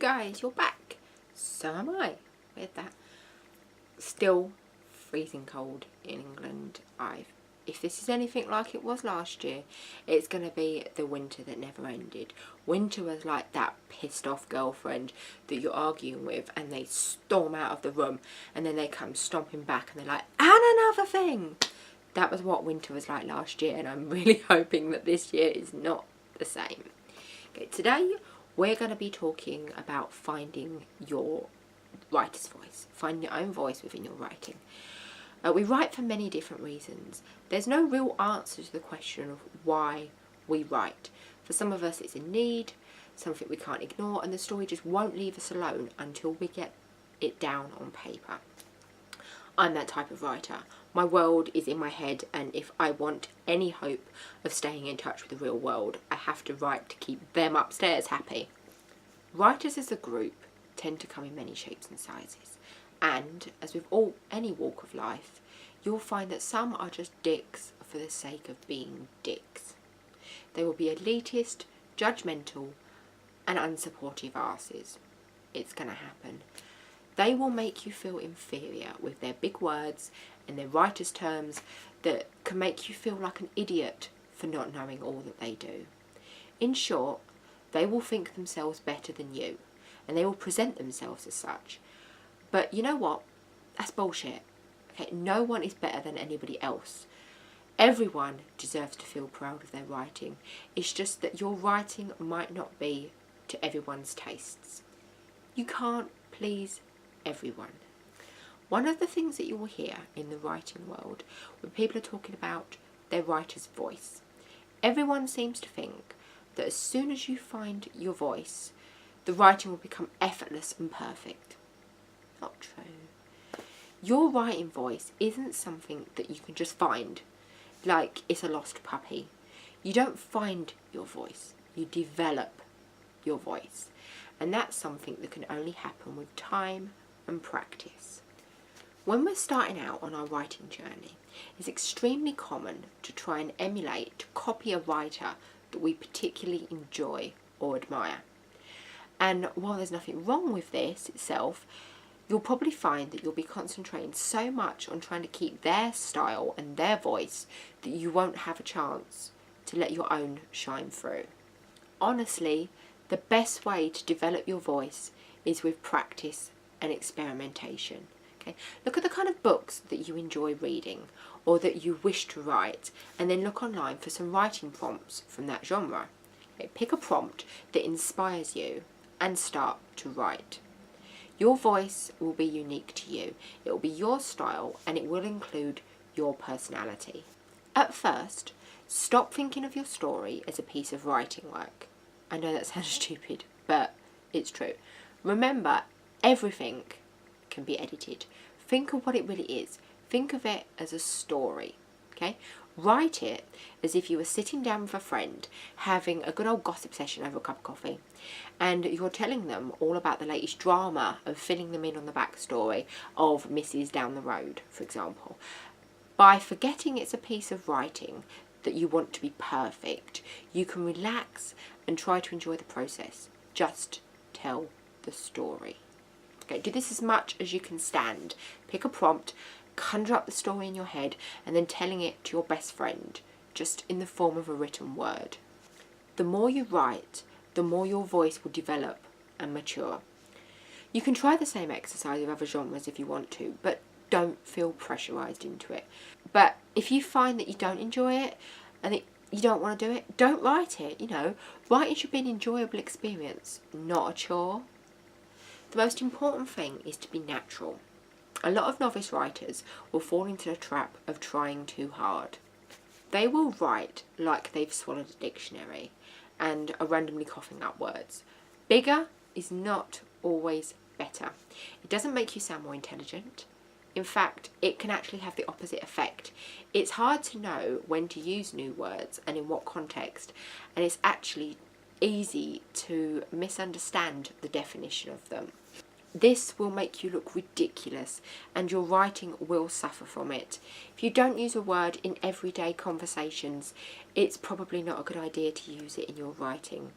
guys, you're back. So am I with that. Still freezing cold in England. If this is anything like it was last year, it's going to be the winter that never ended. Winter was like that pissed off girlfriend that you're arguing with and they storm out of the room and then they come stomping back and they're like, and another thing. That was what winter was like last year, and I'm really hoping that this year is not the same. Okay, today we're going to be talking about finding your writer's voice, finding your own voice within your writing. We write for many different reasons. There's no real answer to the question of why we write. For some of us it's a need, something we can't ignore, and the story just won't leave us alone until we get it down on paper. I'm that type of writer. My world is in my head, and if I want any hope of staying in touch with the real world, I have to write to keep them upstairs happy. Writers as a group tend to come in many shapes and sizes, and as with any walk of life, you'll find that some are just dicks for the sake of being dicks. They will be elitist, judgmental, and unsupportive arses. It's going to happen. They will make you feel inferior with their big words and their writer's terms that can make you feel like an idiot for not knowing all that they do. In short, they will think themselves better than you, and they will present themselves as such. But you know what? That's bullshit. Okay, no one is better than anybody else. Everyone deserves to feel proud of their writing. It's just that your writing might not be to everyone's tastes. You can't please everyone. One of the things that you will hear in the writing world when people are talking about their writer's voice, everyone seems to think that as soon as you find your voice, the writing will become effortless and perfect. Not true. Your writing voice isn't something that you can just find, like it's a lost puppy. You don't find your voice, you develop your voice. And that's something that can only happen with time and practice. When we're starting out on our writing journey, it's extremely common to try and emulate, to copy a writer that we particularly enjoy or admire. And while there's nothing wrong with this itself, you'll probably find that you'll be concentrating so much on trying to keep their style and their voice that you won't have a chance to let your own shine through. Honestly, the best way to develop your voice is with practice and experimentation. Okay? Look at the kind of books that you enjoy reading or that you wish to write, and then look online for some writing prompts from that genre. Okay? Pick a prompt that inspires you and start to write. Your voice will be unique to you. It will be your style, and it will include your personality. At first, stop thinking of your story as a piece of writing work. I know that sounds stupid, but it's true. Remember, everything can be edited. Think of what it really is. Think of it as a story, okay? Write it as if you were sitting down with a friend, having a good old gossip session over a cup of coffee, and you're telling them all about the latest drama of filling them in on the backstory of Mrs. Down the Road, for example. By forgetting it's a piece of writing that you want to be perfect, you can relax and try to enjoy the process. Just tell the story. Okay, do this as much as you can stand. Pick a prompt, conjure up the story in your head, and then telling it to your best friend, just in the form of a written word. The more you write, the more your voice will develop and mature. You can try the same exercise with other genres if you want to, but don't feel pressurised into it. But if you find that you don't enjoy it and that you don't want to do it, don't write it. You know, writing should be an enjoyable experience, not a chore. The most important thing is to be natural. A lot of novice writers will fall into the trap of trying too hard. They will write like they've swallowed a dictionary and are randomly coughing up words. Bigger is not always better. It doesn't make you sound more intelligent. In fact, it can actually have the opposite effect. It's hard to know when to use new words and in what context, and it's actually easy to misunderstand the definition of them. This will make you look ridiculous, and your writing will suffer from it. If you don't use a word in everyday conversations, it's probably not a good idea to use it in your writing,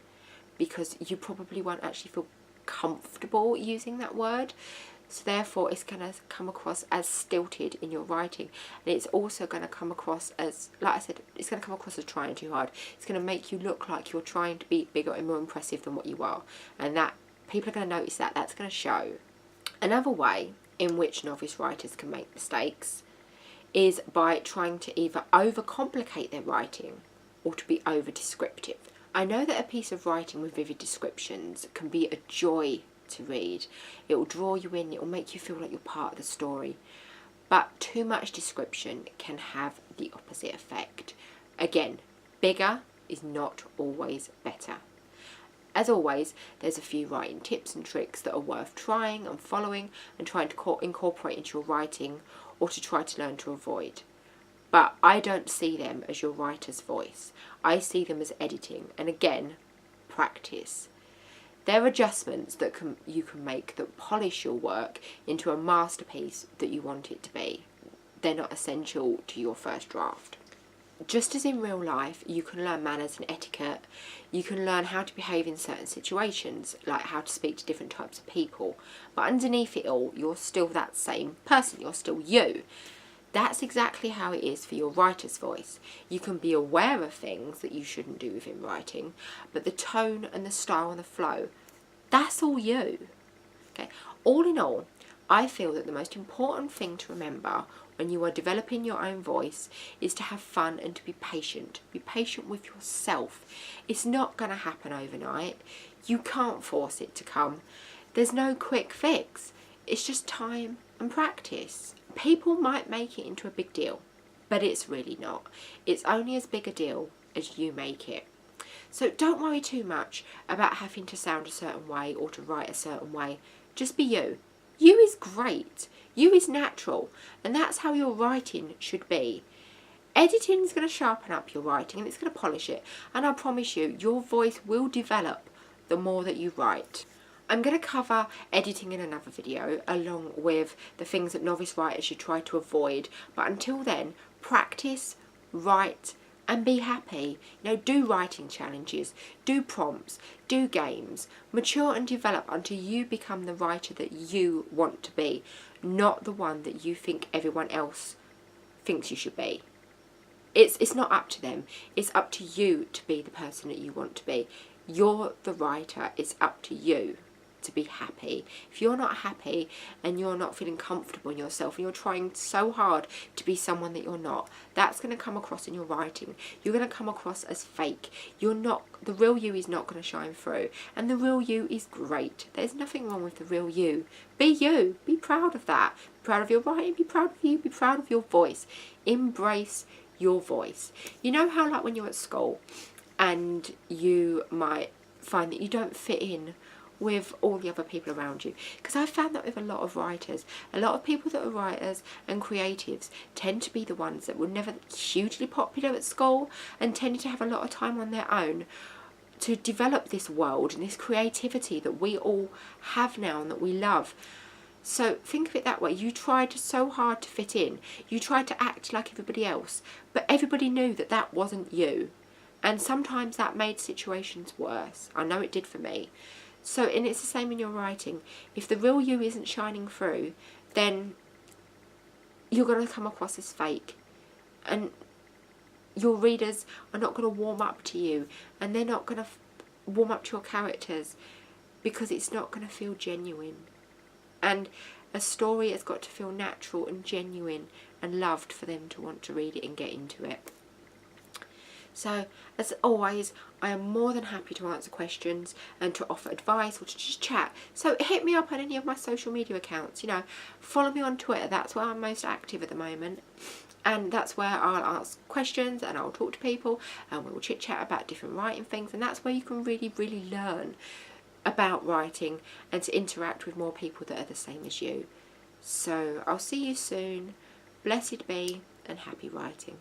because you probably won't actually feel comfortable using that word. So therefore it's going to come across as stilted in your writing, and it's also going to come across as, like I said, it's going to come across as trying too hard. It's going to make you look like you're trying to be bigger and more impressive than what you are, and that people are going to notice that. That's going to show. Another way in which novice writers can make mistakes is by trying to either overcomplicate their writing or to be over descriptive. I know that a piece of writing with vivid descriptions can be a joy to read. It will draw you in, it will make you feel like you're part of the story. But too much description can have the opposite effect. Again, bigger is not always better. As always, there's a few writing tips and tricks that are worth trying and following and trying to incorporate into your writing, or to try to learn to avoid. But I don't see them as your writer's voice. I see them as editing, and again, practice. They're adjustments that you can make that polish your work into a masterpiece that you want it to be. They're not essential to your first draft. Just as in real life, you can learn manners and etiquette, you can learn how to behave in certain situations, like how to speak to different types of people, but underneath it all, you're still that same person, you're still you. That's exactly how it is for your writer's voice. You can be aware of things that you shouldn't do within writing, but the tone and the style and the flow, that's all you. Okay. All in all, I feel that the most important thing to remember when you are developing your own voice is to have fun and to be patient. Be patient with yourself. It's not going to happen overnight. You can't force it to come. There's no quick fix. It's just time and practice. People might make it into a big deal, but it's really not. It's only as big a deal as you make it. So don't worry too much about having to sound a certain way or to write a certain way. Just be you. You is great. You is natural. And that's how your writing should be. Editing is going to sharpen up your writing and it's going to polish it. And I promise you, your voice will develop the more that you write. I'm going to cover editing in another video, along with the things that novice writers should try to avoid. But until then, practice, write, and be happy. You know, do writing challenges, do prompts, do games. Mature and develop until you become the writer that you want to be, not the one that you think everyone else thinks you should be. It's not up to them. It's up to you to be the person that you want to be. You're the writer. It's up to you to be happy. If you're not happy and you're not feeling comfortable in yourself and you're trying so hard to be someone that you're not, that's going to come across in your writing. You're going to come across as fake. You're not, the real you is not going to shine through, and the real you is great. There's nothing wrong with the real you. Be you. Be proud of that. Be proud of your writing. Be proud of you. Be proud of your voice. Embrace your voice. You know how, like, when you're at school and you might find that you don't fit in with all the other people around you, because I found that with a lot of writers. A lot of people that are writers and creatives tend to be the ones that were never hugely popular at school and tended to have a lot of time on their own to develop this world and this creativity that we all have now and that we love. So think of it that way. You tried so hard to fit in. You tried to act like everybody else, but everybody knew that that wasn't you. And sometimes that made situations worse. I know it did for me. So, and it's the same in your writing. If the real you isn't shining through, then you're going to come across as fake. And your readers are not going to warm up to you. And they're not going to warm up to your characters, because it's not going to feel genuine. And a story has got to feel natural and genuine and loved for them to want to read it and get into it. So, as always, I am more than happy to answer questions and to offer advice or to just chat. So hit me up on any of my social media accounts. You know, follow me on Twitter. That's where I'm most active at the moment. And that's where I'll ask questions and I'll talk to people and we'll chit chat about different writing things. And that's where you can really, really learn about writing and to interact with more people that are the same as you. So I'll see you soon. Blessed be and happy writing.